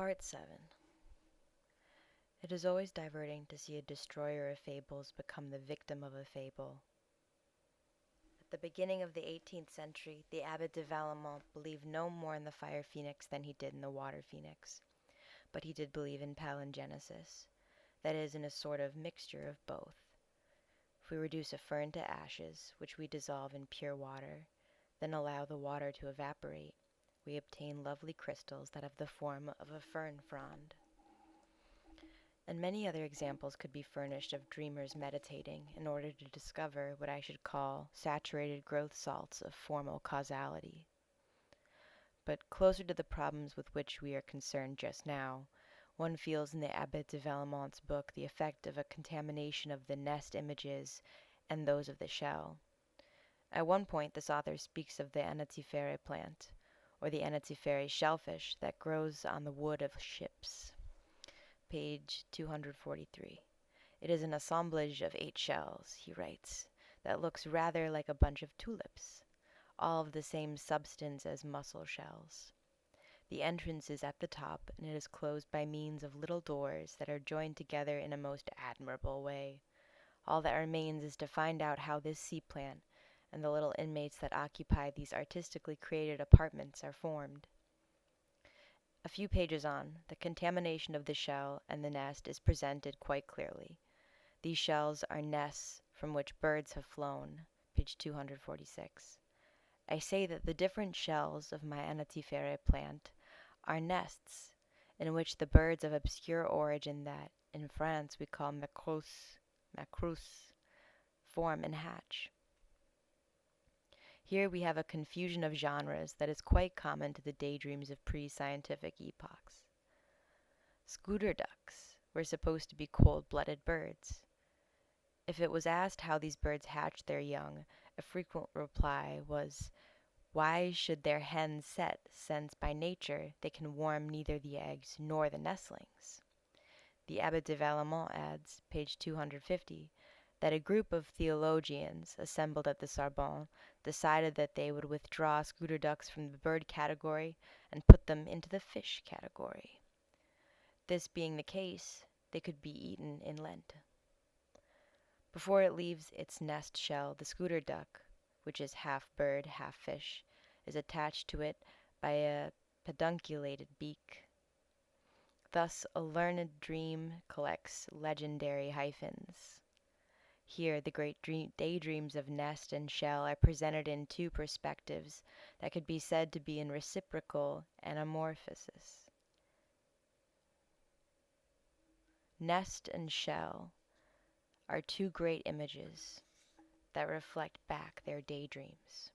Part 7. It is always diverting to see a destroyer of fables become the victim of a fable. At the beginning of the 18th century, the Abbé de Vallemont believed no more in the fire phoenix than he did in the water phoenix, but he did believe in palingenesis, that is, in a sort of mixture of both. If we reduce a fern to ashes, which we dissolve in pure water, then allow the water to evaporate, we obtain lovely crystals that have the form of a fern frond. And many other examples could be furnished of dreamers meditating in order to discover what I should call saturated growth salts of formal causality. But closer to the problems with which we are concerned just now, one feels in the Abbé de Vallemont's book the effect of a contamination of the nest images and those of the shell. At one point this author speaks of the Anatifere plant, or the Anatifere shellfish that grows on the wood of ships. Page 243. It is an assemblage of 8 shells, he writes, that looks rather like a bunch of tulips, all of the same substance as mussel shells. The entrance is at the top, and it is closed by means of little doors that are joined together in a most admirable way. All that remains is to find out how this sea plant and the little inmates that occupy these artistically created apartments are formed. A few pages on, the contamination of the shell and the nest is presented quite clearly. These shells are nests from which birds have flown, page 246. I say that the different shells of my Anatifere plant are nests in which the birds of obscure origin that, in France, we call macrous, form and hatch. Here we have a confusion of genres that is quite common to the daydreams of pre-scientific epochs. Scooter ducks were supposed to be cold-blooded birds. If it was asked how these birds hatched their young, a frequent reply was, why should their hens set, since by nature they can warm neither the eggs nor the nestlings? The Abbé de Vallemont adds, page 250, that a group of theologians assembled at the Sorbonne decided that they would withdraw scooter ducks from the bird category and put them into the fish category. This being the case, they could be eaten in Lent. Before it leaves its nest shell, the scooter duck, which is half bird, half fish, is attached to it by a pedunculated beak. Thus a learned dream collects legendary hyphens. Here the great daydreams of nest and shell are presented in two perspectives that could be said to be in reciprocal anamorphosis. Nest and shell are two great images that reflect back their daydreams.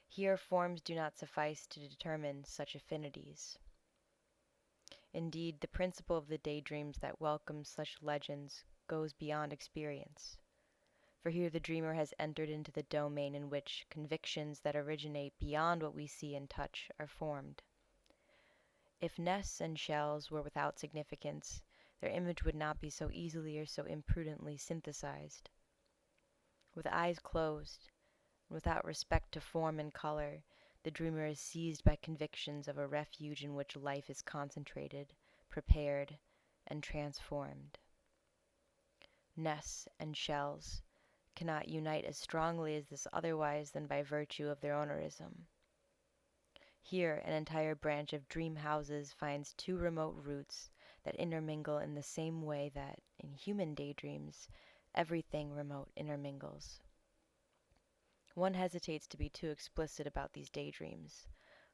Here forms do not suffice to determine such affinities. Indeed, the principle of the daydreams that welcomes such legends goes beyond experience. For here the dreamer has entered into the domain in which convictions that originate beyond what we see and touch are formed. If nests and shells were without significance, their image would not be so easily or so imprudently synthesized. With eyes closed, and without respect to form and color, the dreamer is seized by convictions of a refuge in which life is concentrated, prepared, and transformed. Nests and shells cannot unite as strongly as this otherwise than by virtue of their ownerism. Here an entire branch of dream houses finds two remote roots that intermingle in the same way that, in human daydreams, everything remote intermingles. One hesitates to be too explicit about these daydreams,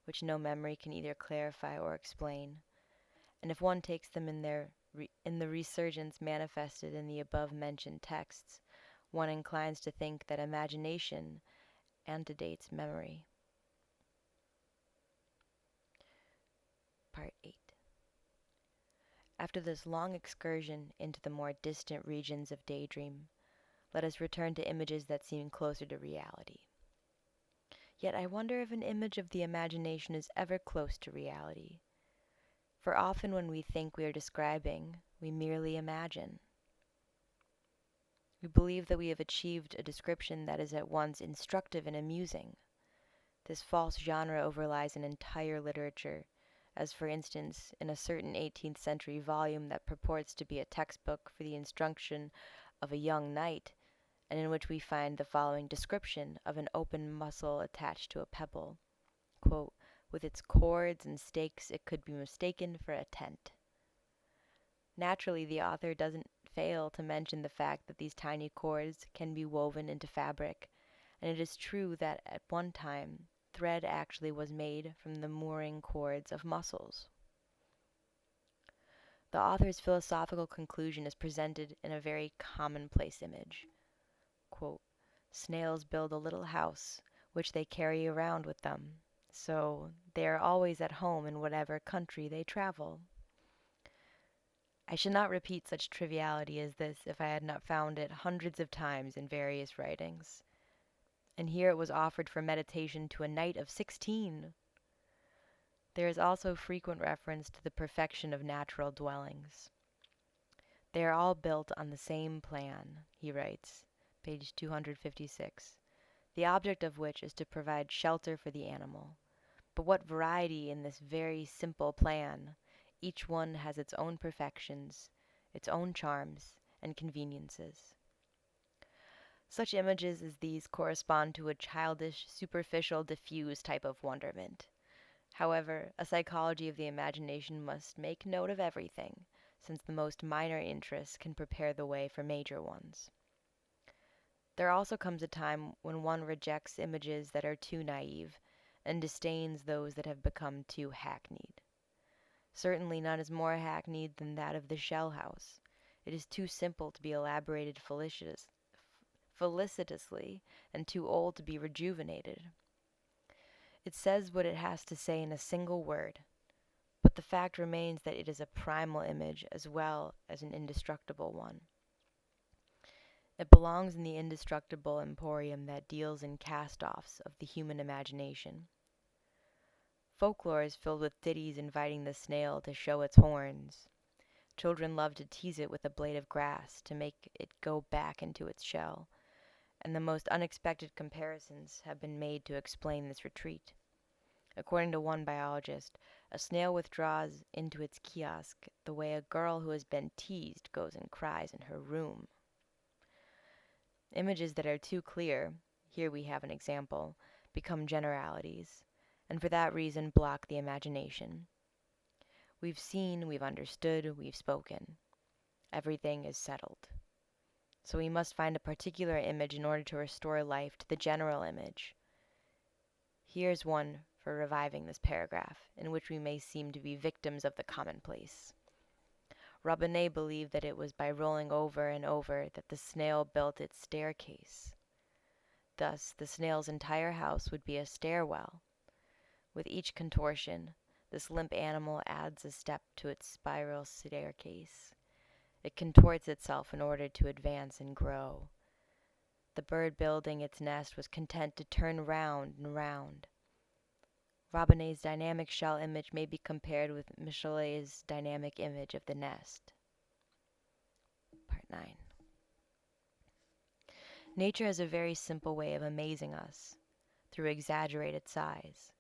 which no memory can either clarify or explain, and if one takes them in the resurgence manifested in the above-mentioned texts, one inclines to think that imagination antedates memory. Part 8. After this long excursion into the more distant regions of daydream, let us return to images that seem closer to reality. Yet I wonder if an image of the imagination is ever close to reality, for often when we think we are describing, we merely imagine. We believe that we have achieved a description that is at once instructive and amusing. This false genre overlies an entire literature, as for instance in a certain 18th century volume that purports to be a textbook for the instruction of a young knight, and in which we find the following description of an open mussel attached to a pebble. Quote, with its cords and stakes it could be mistaken for a tent. Naturally, the author doesn't fail to mention the fact that these tiny cords can be woven into fabric, and it is true that at one time thread actually was made from the mooring cords of mussels. The author's philosophical conclusion is presented in a very commonplace image. Quote, snails build a little house, which they carry around with them, so they are always at home in whatever country they travel. I should not repeat such triviality as this if I had not found it hundreds of times in various writings. And here it was offered for meditation to a knight of 16. There is also frequent reference to the perfection of natural dwellings. They are all built on the same plan, he writes, page 256, the object of which is to provide shelter for the animal. But what variety in this very simple plan! Each one has its own perfections, its own charms and conveniences. Such images as these correspond to a childish, superficial, diffuse type of wonderment. However, a psychology of the imagination must make note of everything, since the most minor interests can prepare the way for major ones. There also comes a time when one rejects images that are too naive, and disdains those that have become too hackneyed. Certainly none is more hackneyed than that of the shell house. It is too simple to be elaborated felicitously, and too old to be rejuvenated. It says what it has to say in a single word, but the fact remains that it is a primal image as well as an indestructible one. It belongs in the indestructible emporium that deals in cast-offs of the human imagination. Folklore is filled with ditties inviting the snail to show its horns. Children love to tease it with a blade of grass to make it go back into its shell, and the most unexpected comparisons have been made to explain this retreat. According to one biologist, a snail withdraws into its kiosk the way a girl who has been teased goes and cries in her room. Images that are too clear, here we have an example, become generalities, and for that reason block the imagination. We've seen, we've understood, we've spoken. Everything is settled. So we must find a particular image in order to restore life to the general image. Here's one for reviving this paragraph, in which we may seem to be victims of the commonplace. Rabelais believed that it was by rolling over and over that the snail built its staircase. Thus, the snail's entire house would be a stairwell. With each contortion, this limp animal adds a step to its spiral staircase. It contorts itself in order to advance and grow. The bird building its nest was content to turn round and round. Rabelais' dynamic shell image may be compared with Michelet's dynamic image of the nest. Part 9. Nature has a very simple way of amazing us, through exaggerated size.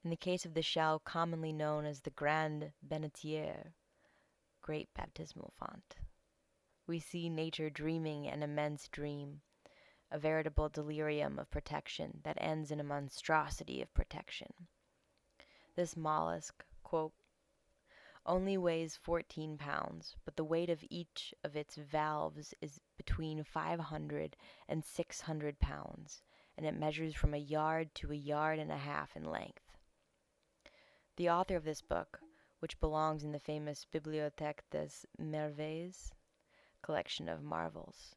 In the case of the shell commonly known as the grande bénitière, great baptismal font, we see nature dreaming an immense dream, a veritable delirium of protection that ends in a monstrosity of protection. This mollusk, quote, only weighs 14 pounds, but the weight of each of its valves is between 500 and 600 pounds, and it measures from a yard to a yard and a half in length. The author of this book, which belongs in the famous Bibliothèque des Merveilles, collection of marvels,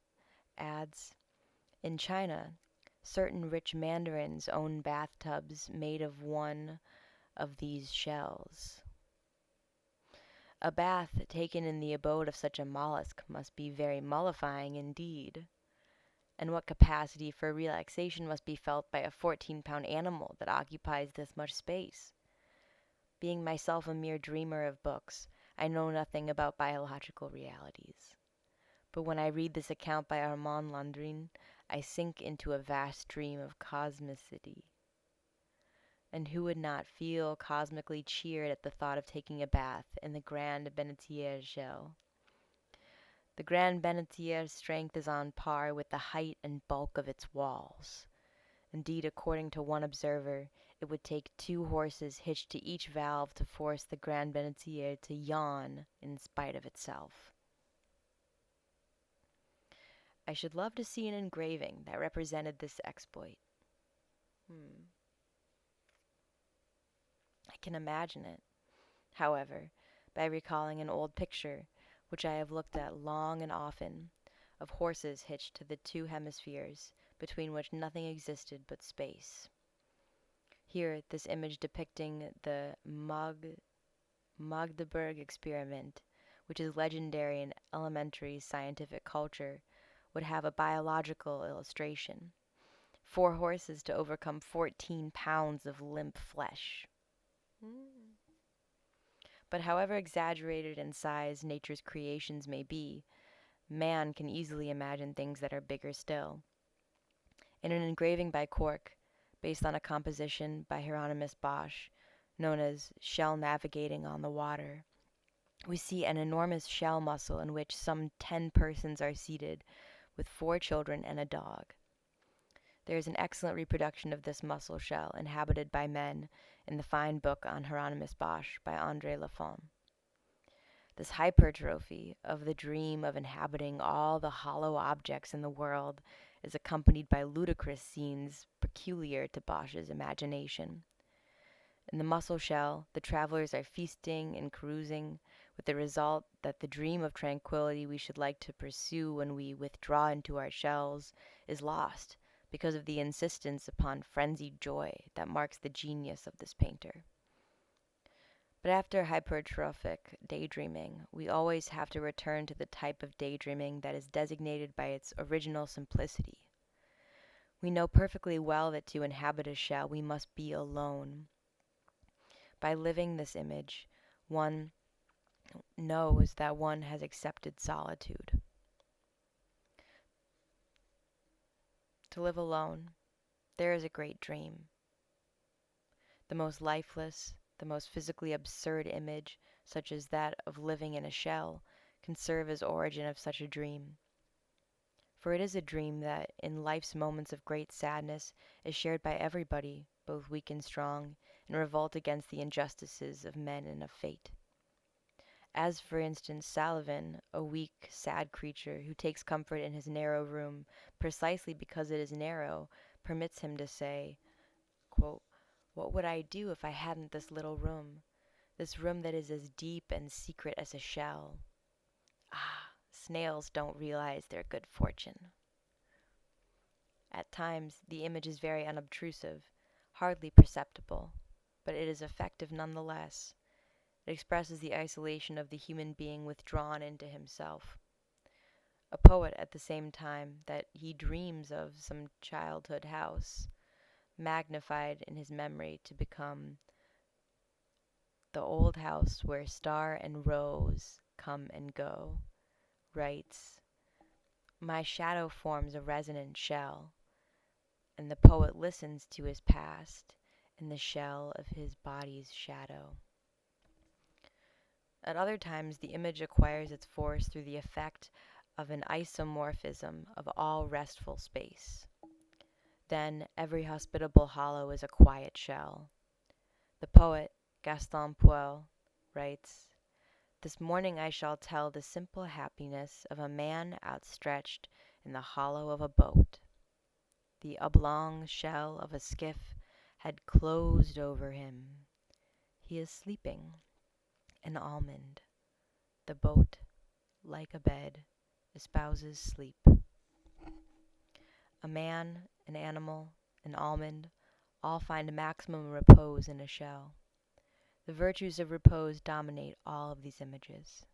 adds, in China, certain rich mandarins own bathtubs made of one of these shells. A bath taken in the abode of such a mollusk must be very mollifying indeed. And what capacity for relaxation must be felt by a 14-pound animal that occupies this much space? Being myself a mere dreamer of books, I know nothing about biological realities. But when I read this account by Armand Landrin, I sink into a vast dream of cosmicity. And who would not feel cosmically cheered at the thought of taking a bath in the Grand Benetier's shell? The Grand Benetier's strength is on par with the height and bulk of its walls. Indeed, according to one observer, it would take 2 horses hitched to each valve to force the Grand Benetier to yawn in spite of itself. I should love to see an engraving that represented this exploit. I can imagine it, however, by recalling an old picture, which I have looked at long and often, of horses hitched to the 2 hemispheres, between which nothing existed but space. Here, this image depicting the Magdeburg experiment, which is legendary in elementary scientific culture, would have a biological illustration. 4 horses to overcome 14 pounds of limp flesh. But however exaggerated in size nature's creations may be, man can easily imagine things that are bigger still. In an engraving by Cork, based on a composition by Hieronymus Bosch, known as Shell Navigating on the Water, we see an enormous shell mussel in which some 10 persons are seated, with 4 children and a dog. There is an excellent reproduction of this mussel shell inhabited by men in the fine book on Hieronymus Bosch by André Lafon. This hypertrophy of the dream of inhabiting all the hollow objects in the world is accompanied by ludicrous scenes peculiar to Bosch's imagination. In the mussel shell, the travelers are feasting and carousing, with the result that the dream of tranquility we should like to pursue when we withdraw into our shells is lost because of the insistence upon frenzied joy that marks the genius of this painter. But after hypertrophic daydreaming, we always have to return to the type of daydreaming that is designated by its original simplicity. We know perfectly well that to inhabit a shell we must be alone. By living this image, one knows that one has accepted solitude. To live alone, there is a great dream. The most lifeless, the most physically absurd image, such as that of living in a shell, can serve as origin of such a dream. For it is a dream that, in life's moments of great sadness, is shared by everybody, both weak and strong, in revolt against the injustices of men and of fate. As, for instance, Salavin, a weak, sad creature who takes comfort in his narrow room precisely because it is narrow, permits him to say, quote, "What would I do if I hadn't this little room, this room that is as deep and secret as a shell? Ah, snails don't realize their good fortune." At times, the image is very unobtrusive, hardly perceptible, but it is effective nonetheless. It expresses the isolation of the human being withdrawn into himself. A poet, at the same time that he dreams of some childhood house, magnified in his memory to become the old house where star and rose come and go, writes, "My shadow forms a resonant shell," and the poet listens to his past in the shell of his body's shadow. At other times, the image acquires its force through the effect of an isomorphism of all restful space. Then every hospitable hollow is a quiet shell. The poet, Gaston Poel, writes, "This morning I shall tell the simple happiness of a man outstretched in the hollow of a boat. The oblong shell of a skiff had closed over him. He is sleeping. An almond. The boat, like a bed, espouses sleep." A man, an animal, an almond, all find maximum repose in a shell. The virtues of repose dominate all of these images.